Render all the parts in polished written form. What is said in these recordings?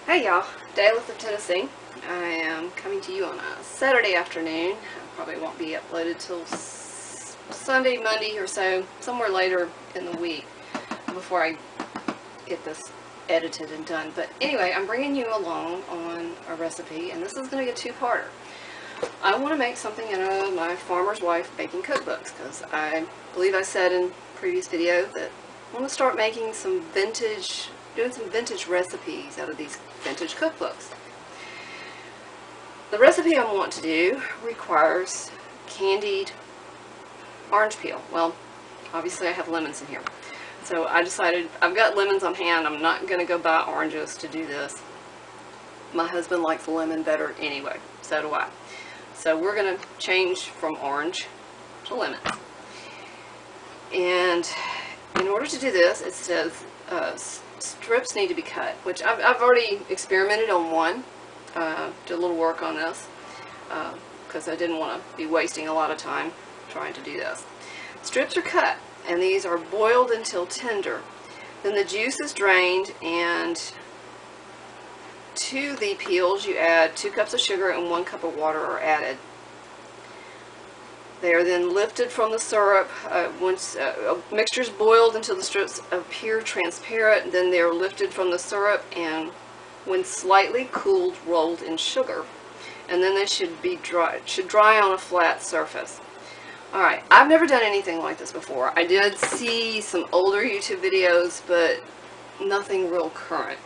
Hey y'all, Dallas of Tennessee. I am coming to you on a Saturday afternoon. I probably won't be uploaded till Sunday, Monday or so, somewhere later in the week before I get this edited and done. But anyway, I'm bringing you along on a recipe, and this is going to be a two-parter. I want to make something out of my farmer's wife baking cookbooks, because I believe I said in a previous video that I want to start making some vintage, doing some vintage recipes out of these vintage cookbooks. The recipe I want to do requires candied orange peel. Well, obviously I have lemons in here. So I decided, I've got lemons on hand, I'm not going to go buy oranges to do this. My husband likes lemon better anyway, so do I. So we're going to change from orange to lemon. And in order to do this, it says strips need to be cut, which I've already experimented on one. Did a little work on this because I didn't want to be wasting a lot of time trying to do this. Strips are cut, and these are boiled until tender. Then the juice is drained, and to the peels you add 2 cups of sugar and 1 cup of water are added. They are then lifted from the syrup. Once mixture is boiled until the strips appear transparent, then they are lifted from the syrup and, when slightly cooled, rolled in sugar. And then they should dry on a flat surface. Alright, I've never done anything like this before. I did see some older YouTube videos, but nothing real current.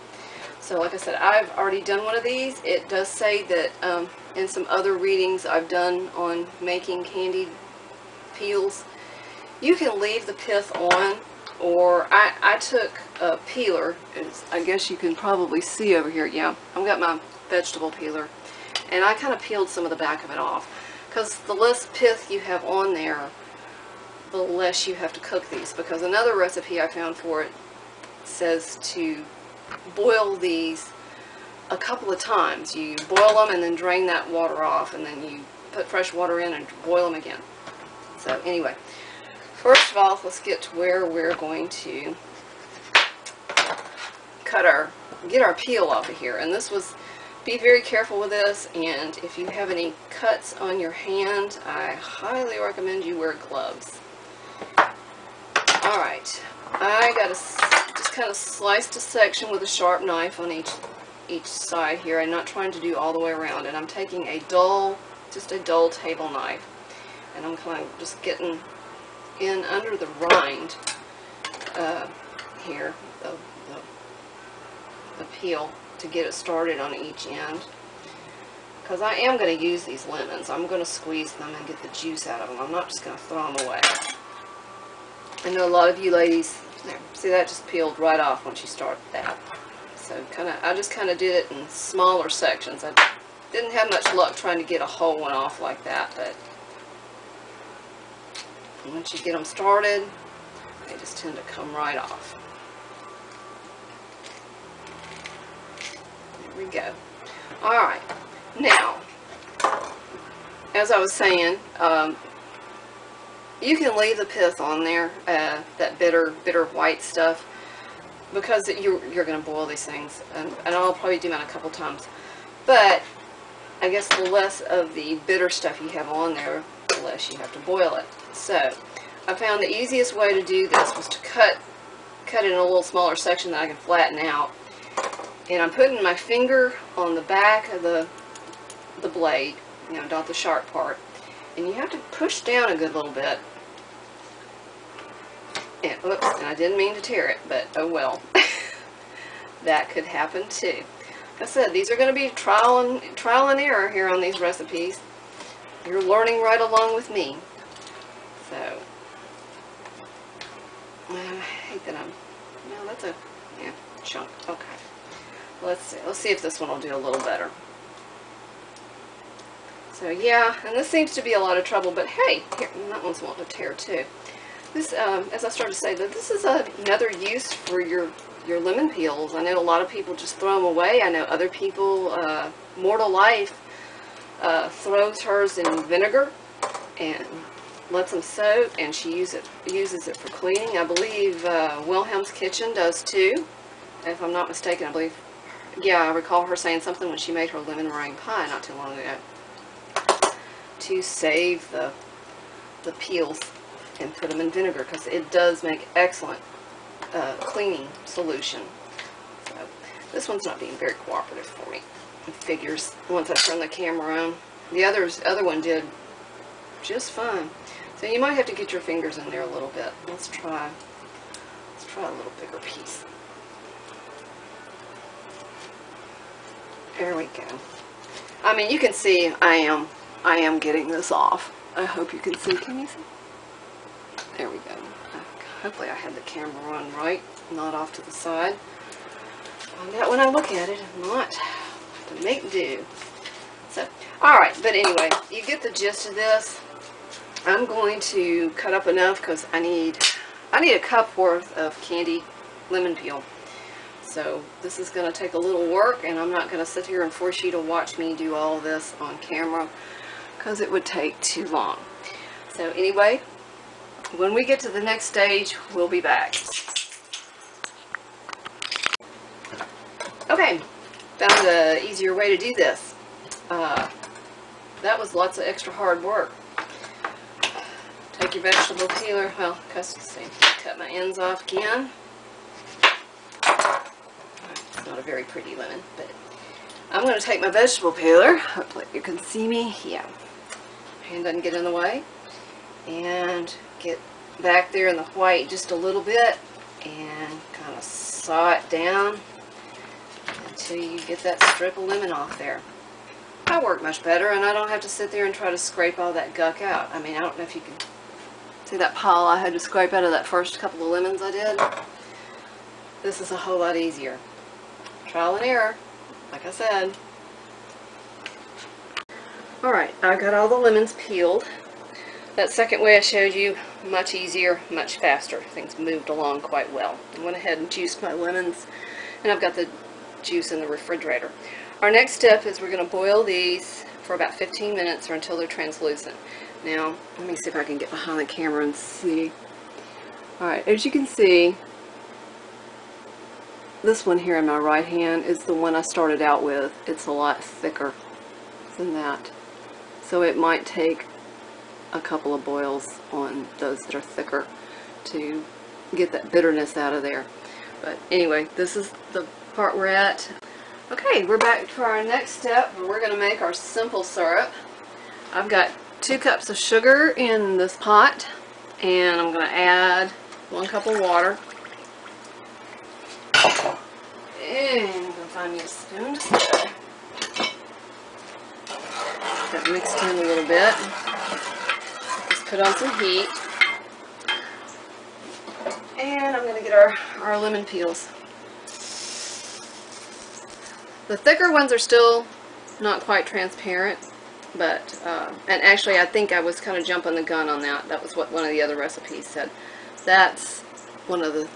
So like I said, I've already done one of these. It does say that in some other readings I've done on making candied peels, you can leave the pith on, or I took a peeler, as I guess you can probably see over here. Yeah, I've got my vegetable peeler, and I kind of peeled some of the back of it off, because the less pith you have on there, the less you have to cook these. Because another recipe I found for it says to boil these a couple of times. You boil them and then drain that water off, and then you put fresh water in and boil them again. So anyway, first of all, let's get to where we're going to get our peel off of here. And this was, be very careful with this, and if you have any cuts on your hand, I highly recommend you wear gloves. Alright, I got just kind of sliced a section with a sharp knife on each side here. I'm not trying to do all the way around, and I'm taking a dull, just a dull table knife, and I'm kind of just getting in under the rind here, the peel, to get it started on each end, because I am going to use these lemons. I'm going to squeeze them and get the juice out of them. I'm not just going to throw them away. I know a lot of you ladies, see, that just peeled right off once you start that. So I just kind of did it in smaller sections. I didn't have much luck trying to get a whole one off like that, but once you get them started, they just tend to come right off. There we go. Alright, now, as I was saying, you can leave the pith on there, that bitter white stuff, because you're going to boil these things, and I'll probably do mine a couple times. But I guess the less of the bitter stuff you have on there, the less you have to boil it. So I found the easiest way to do this was to cut it in a little smaller section that I can flatten out. And I'm putting my finger on the back of the blade, you know, not the sharp part. And you have to push down a good little bit. And, oops, and I didn't mean to tear it, but oh well. That could happen too. Like I said, these are going to be trial and error here on these recipes. You're learning right along with me. So, I hate that no, that's a, yeah, chunk. Okay. Let's see. Let's see if this one will do a little better. So yeah, and this seems to be a lot of trouble, but hey, here, that one's wanting to tear too. This, as I started to say, that this is another use for your lemon peels. I know a lot of people just throw them away. I know other people, Mortal Life throws hers in vinegar and lets them soak, and she uses it for cleaning. I believe Wilhelm's Kitchen does too. If I'm not mistaken, I believe yeah, I recall her saying something when she made her lemon meringue pie not too long ago, to save the peels and put them in vinegar, because it does make excellent cleaning solution. So this one's not being very cooperative for me. It figures once I turn the camera on. The other one did just fine. So you might have to get your fingers in there a little bit. Let's try a little bigger piece. There we go. I mean, you can see I am getting this off. I hope you can see. Can you see? There we go. Hopefully I had the camera on right, not off to the side. Find out when I look at it, if not, have to make do. So, alright, but anyway, you get the gist of this. I'm going to cut up enough because I need a cup worth of candied lemon peel. So this is going to take a little work, and I'm not going to sit here and force you to watch me do all this on camera because it would take too long. So anyway, when we get to the next stage, we'll be back. Okay, found an easier way to do this. That was lots of extra hard work. Take your vegetable peeler, well, cut my ends off again. It's not a very pretty lemon, but I'm going to take my vegetable peeler. Hopefully you can see me. Yeah, hand doesn't get in the way. And get back there in the white just a little bit and kind of saw it down until you get that strip of lemon off there. That worked much better, and I don't have to sit there and try to scrape all that guck out. I mean, I don't know if you can see that pile I had to scrape out of that first couple of lemons I did. This is a whole lot easier. Trial and error, like I said. Alright, I got all the lemons peeled. That second way I showed you, much easier, much faster. Things moved along quite well. I went ahead and juiced my lemons, and I've got the juice in the refrigerator. Our next step is we're going to boil these for about 15 minutes or until they're translucent. Now, let me see if I can get behind the camera and see. Alright, as you can see, this one here in my right hand is the one I started out with. It's a lot thicker than that. So it might take a couple of boils on those that are thicker to get that bitterness out of there. But anyway, this is the part we're at. Okay, we're back to our next step where we're going to make our simple syrup. I've got 2 cups of sugar in this pot, and I'm going to add 1 cup of water. And I'm going to find me a spoon. Get that mixed in a little bit. Just put on some heat. And I'm going to get our lemon peels. The thicker ones are still not quite transparent, but, and actually I think I was kind of jumping the gun on that. That was what one of the other recipes said. That's one of the,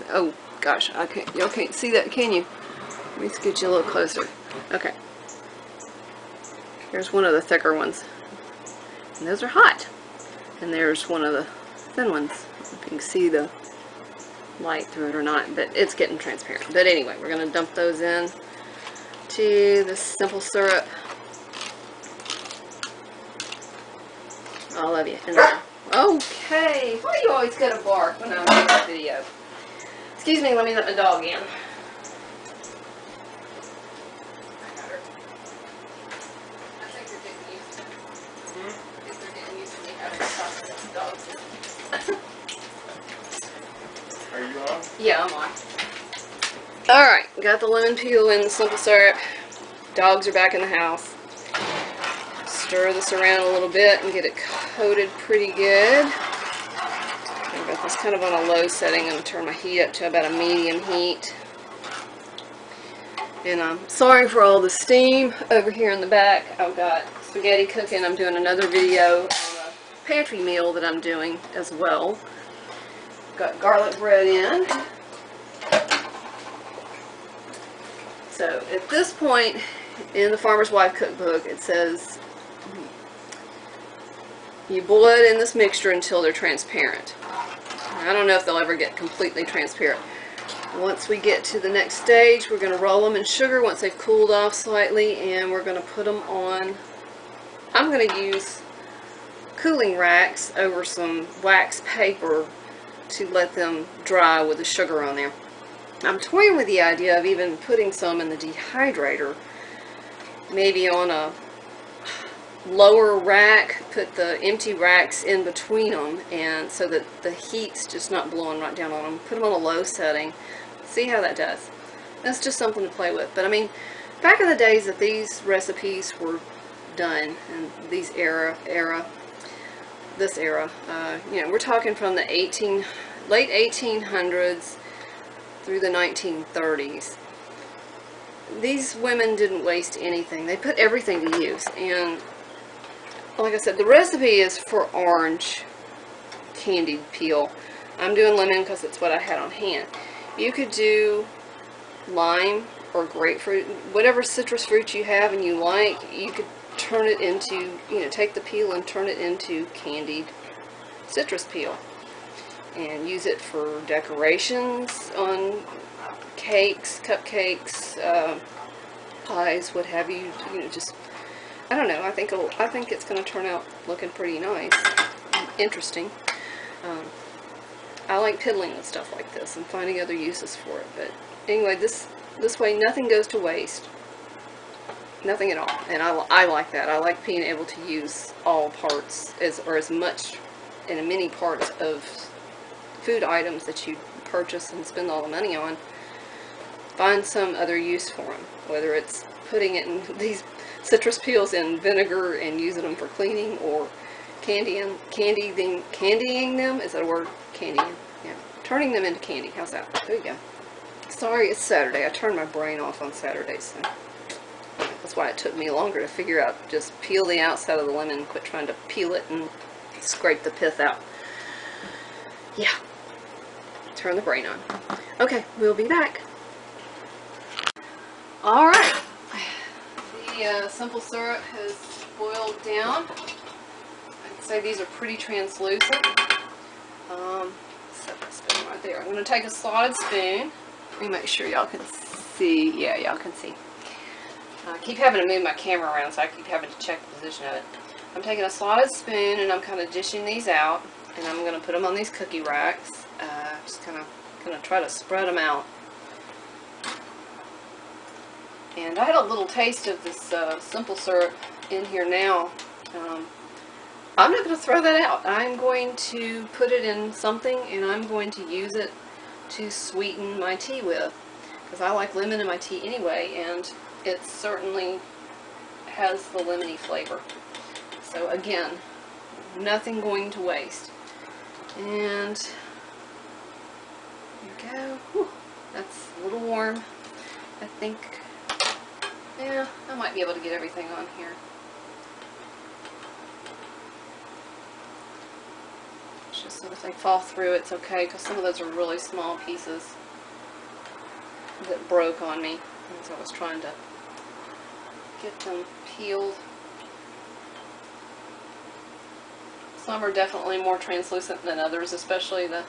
oh gosh, y'all can't see that, can you? Let me scoot you a little closer. Okay. Here's one of the thicker ones. And those are hot. And there's one of the thin ones. If you can see the light through it or not, but it's getting transparent. But anyway, we're going to dump those in to the simple syrup. All of you. Okay. Why do you always go to bark when I'm doing this video? Excuse me, let me let my dog in. I got her. I think they're getting used to it. I think they're getting used to me having to talk to dogs. Are you on? Yeah, I'm on. Alright, got the lemon peel in the simple syrup. Dogs are back in the house. Stir this around a little bit and get it coated pretty good. I've got this kind of on a low setting. I'm going to turn my heat up to about a medium heat. And I'm sorry for all the steam over here in the back. I've got spaghetti cooking. I'm doing another video on a pantry meal that I'm doing as well. Got garlic bread in. So at this point in the Farmer's Wife cookbook, it says you boil it in this mixture until they're transparent. I don't know if they'll ever get completely transparent. Once we get to the next stage, we're going to roll them in sugar once they've cooled off slightly, and we're going to put them on. I'm going to use cooling racks over some wax paper to let them dry with the sugar on there. I'm toying with the idea of even putting some in the dehydrator, maybe on a lower rack, put the empty racks in between them, and so that the heat's just not blowing right down on them. Put them on a low setting, see how that does. That's just something to play with. But I mean, back in the days that these recipes were done, and this era, you know, we're talking from the late 1800s through the 1930s. These women didn't waste anything. They put everything to use. And like I said, the recipe is for orange candied peel. I'm doing lemon because it's what I had on hand. You could do lime or grapefruit, whatever citrus fruit you have and you like. You could turn it into, you know, take the peel and turn it into candied citrus peel and use it for decorations on cakes, cupcakes, pies, what have you. You know, just, I don't know. I think it's going to turn out looking pretty nice, interesting. I like piddling with stuff like this and finding other uses for it. But anyway, this way nothing goes to waste, nothing at all. And I like that. I like being able to use all parts or as much and many parts of food items that you purchase and spend all the money on. Find some other use for them, whether it's putting it in these citrus peels in vinegar and using them for cleaning, or candying them. Is that a word? Candying. Yeah. Turning them into candy. How's that? There you go. Sorry, it's Saturday. I turn my brain off on Saturdays, so that's why it took me longer to figure out. Just peel the outside of the lemon, quit trying to peel it and scrape the pith out. Yeah. Turn the brain on. Okay, we'll be back. Alright. The simple syrup has boiled down. I'd say these are pretty translucent. Set that spoon right there. I'm going to take a slotted spoon. Let me make sure y'all can see. Yeah, y'all can see. I keep having to move my camera around, so I keep having to check the position of it. I'm taking a slotted spoon and I'm kind of dishing these out, and I'm going to put them on these cookie racks. Just kind of try to spread them out. And I had a little taste of this simple syrup in here now. I'm not going to throw that out. I'm going to put it in something, and I'm going to use it to sweeten my tea with, because I like lemon in my tea anyway, and it certainly has the lemony flavor. So again, nothing going to waste. And there you go. Whew, that's a little warm. I think, yeah, I might be able to get everything on here. Just so if they fall through, it's okay, because some of those are really small pieces that broke on me as I was trying to get them peeled. Some are definitely more translucent than others, especially the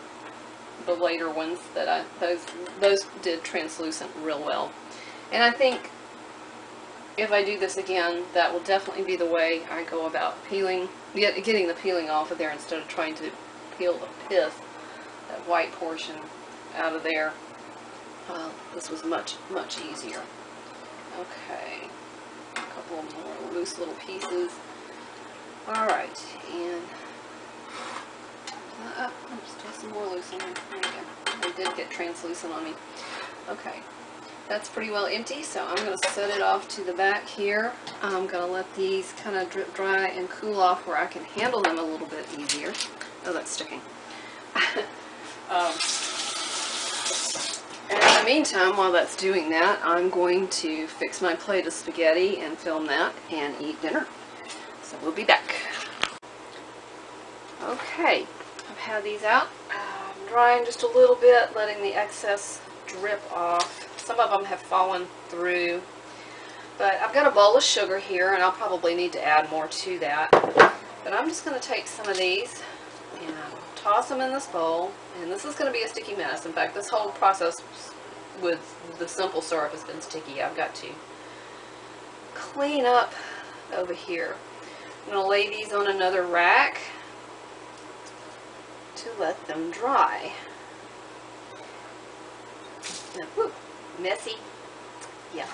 later ones that those did translucent real well. And I think if I do this again, that will definitely be the way I go about peeling, getting the peeling off of there instead of trying to peel the pith, that white portion, out of there. This was much easier. Okay, a couple more loose little pieces. Alright, and just have some more loose in there. There we go. They did get translucent on me. Okay, that's pretty well empty, so I'm going to set it off to the back here. I'm going to let these kind of drip dry and cool off where I can handle them a little bit easier. Oh, that's sticking. And in the meantime, while that's doing that, I'm going to fix my plate of spaghetti and film that and eat dinner. So we'll be back. Okay, I've had these out. I'm drying just a little bit, letting the excess drip off. Some of them have fallen through. But I've got a bowl of sugar here, and I'll probably need to add more to that. But I'm just going to take some of these and toss them in this bowl, and this is going to be a sticky mess. In fact, this whole process with the simple syrup has been sticky. I've got to clean up over here. I'm going to lay these on another rack to let them dry. Now, whew, messy. Yeah,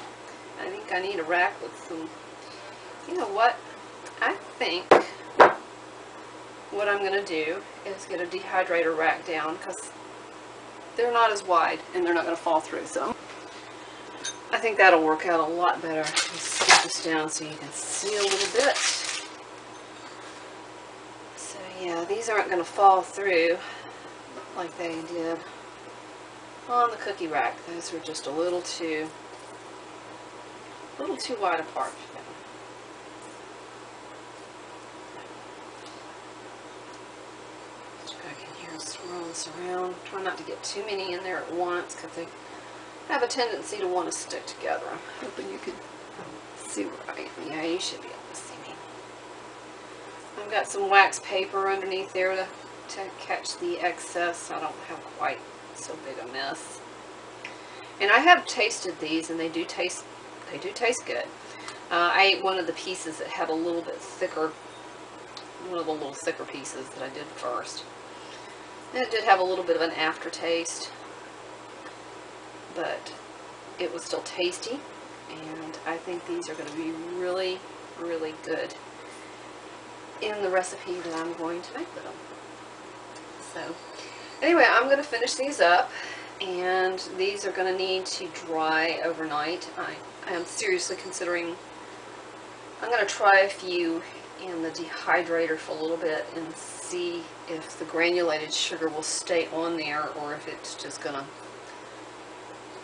I think I need a rack with some, you know what, I think what I'm going to do is get a dehydrator rack down, because they're not as wide and they're not going to fall through. So I think that'll work out a lot better. Just scoot this down so you can see a little bit. So yeah, these aren't going to fall through like they did on the cookie rack. Those were just a little too wide apart. Swirl this around. Try not to get too many in there at once, because they have a tendency to want to stick together. I'm hoping you can see where I am. Yeah, you should be able to see me. I've got some wax paper underneath there to catch the excess, so I don't have quite so big a mess. And I have tasted these, and they do taste good. I ate one of the pieces that had a little bit thicker, one of the little thicker pieces that I did first. It did have a little bit of an aftertaste, but it was still tasty, and I think these are going to be really, really good in the recipe that I'm going to make with them. So, anyway, I'm going to finish these up, and these are going to need to dry overnight. I am seriously considering, I'm going to try a few in the dehydrator for a little bit and see if the granulated sugar will stay on there, or if it's just going to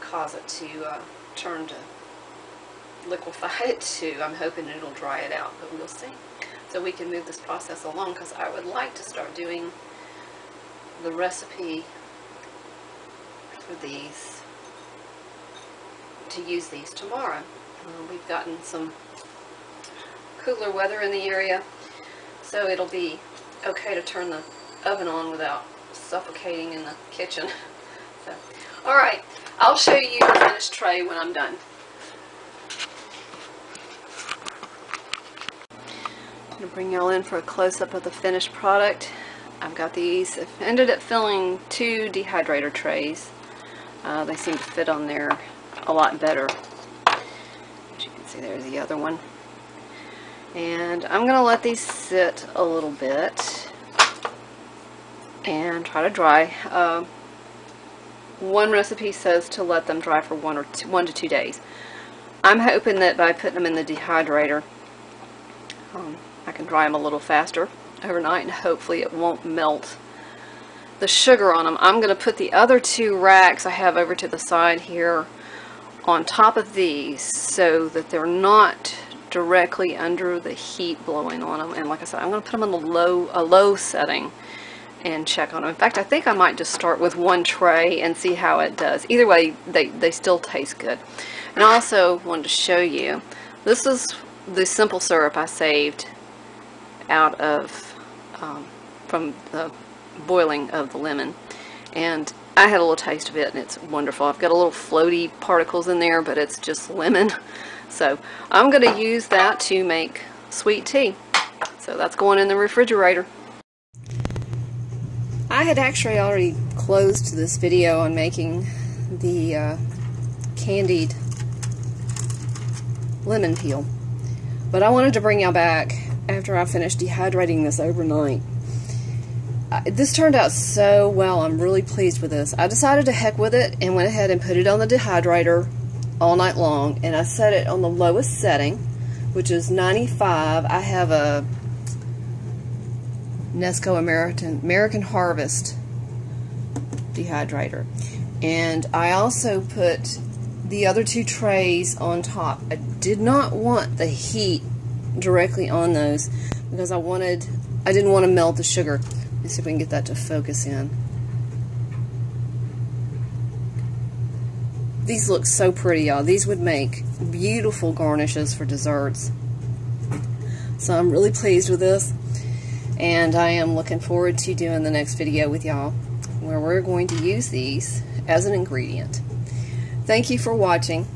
cause it to turn to liquefy it too. I'm hoping it'll dry it out, but we'll see. So we can move this process along, because I would like to start doing the recipe for these, to use these tomorrow. We've gotten some cooler weather in the area, so it'll be okay to turn the oven on without suffocating in the kitchen. So, alright, I'll show you the finished tray when I'm done. I'm going to bring y'all in for a close-up of the finished product. I've got these. I've ended up filling 2 dehydrator trays. They seem to fit on there a lot better. As you can see, there's the other one. And I'm going to let these sit a little bit and try to dry. One recipe says to let them dry for 1 to 2 days. I'm hoping that by putting them in the dehydrator, I can dry them a little faster overnight, and hopefully it won't melt the sugar on them. I'm going to put the other 2 racks I have over to the side here on top of these, so that they're not directly under the heat blowing on them. And like I said, I'm going to put them on a low setting and check on them. In fact, I think I might just start with 1 tray and see how it does. Either way, they still taste good. And I also wanted to show you, this is the simple syrup I saved out of from the boiling of the lemon, and I had a little taste of it, and it's wonderful. I've got a little floaty particles in there, but it's just lemon. So I'm going to use that to make sweet tea. So that's going in the refrigerator. I had actually already closed this video on making the candied lemon peel, but I wanted to bring y'all back after I finished dehydrating this overnight. This turned out so well. I'm really pleased with this. I decided to heck with it and went ahead and put it on the dehydrator all night long, and I set it on the lowest setting, which is 95. I have a Nesco American Harvest dehydrator, and I also put the other 2 trays on top. I did not want the heat directly on those, because I didn't want to melt the sugar. Let's see if we can get that to focus in. These look so pretty, y'all. These would make beautiful garnishes for desserts. So I'm really pleased with this. And I am looking forward to doing the next video with y'all where we're going to use these as an ingredient. Thank you for watching.